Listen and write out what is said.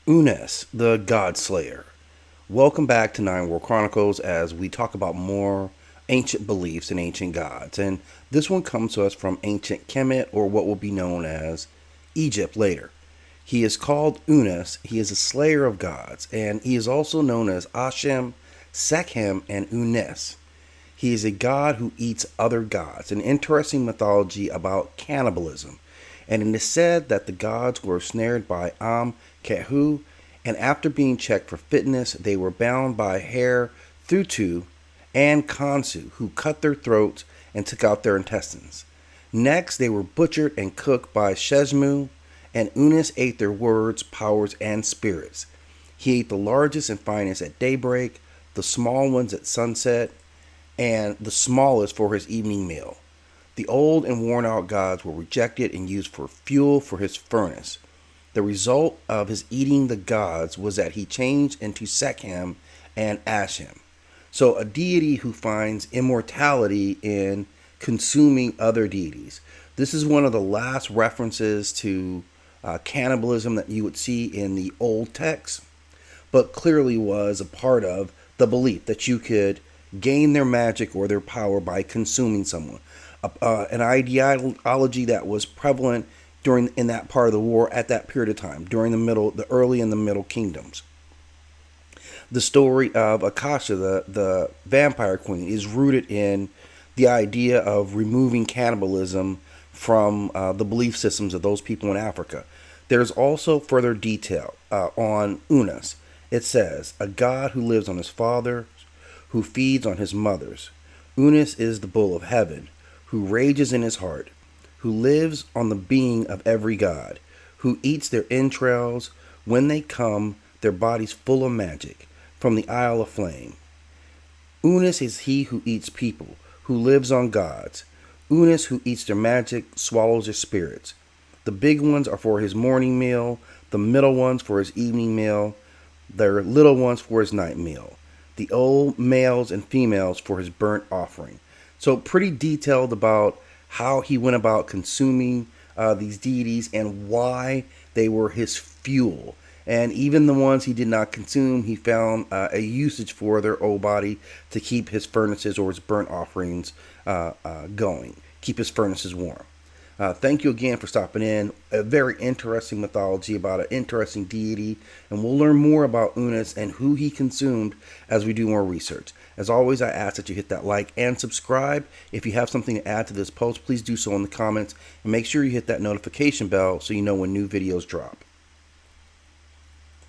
Unes, the God Slayer. Welcome back to Nine World Chronicles as we talk about more ancient beliefs and ancient gods. And this one comes to us from ancient Kemet, or what will be known as Egypt later. He is called Unes. He is a slayer of gods, and he is also known as Ashem, Sekhem, and Unes. He is a god who eats other gods, an interesting mythology about cannibalism. And it is said that the gods were snared by Kehu, and after being checked for fitness, they were bound by Hair, Thutu, and Kansu, who cut their throats and took out their intestines. Next, they were butchered and cooked by Shesmu, and Unis ate their words, powers, and spirits. He ate the largest and finest at daybreak, the small ones at sunset, and the smallest for his evening meal. The old and worn out gods were rejected and used for fuel for his furnace. The result of his eating the gods was that he changed into Sekhem and Ashem. So, a deity who finds immortality in consuming other deities. This is one of the last references to cannibalism that you would see in the old texts, but clearly was a part of the belief that you could gain their magic or their power by consuming someone. An ideology that was prevalent in that part of the war at that period of time, during the early and the middle kingdoms. The story of Akasha, the vampire queen, is rooted in the idea of removing cannibalism from the belief systems of those people in Africa. There's also further detail on Unas. It says, a god who lives on his father, who feeds on his mothers. Unas is the bull of heaven, who rages in his heart, who lives on the being of every god, who eats their entrails when they come, their bodies full of magic, from the Isle of Flame. Unas is he who eats people, who lives on gods. Unas, who eats their magic, swallows their spirits. The big ones are for his morning meal, the middle ones for his evening meal, their little ones for his night meal, the old males and females for his burnt offering. So pretty detailed about how he went about consuming these deities and why they were his fuel. And even the ones he did not consume, he found a usage for their old body to keep his furnaces or his burnt offerings going, keep his furnaces warm. Thank you again for stopping in. A very interesting mythology about an interesting deity, and we'll learn more about Unas and who he consumed as we do more research. As always, I ask that you hit that like and subscribe. If you have something to add to this post, please do so in the comments, and make sure you hit that notification bell so you know when new videos drop.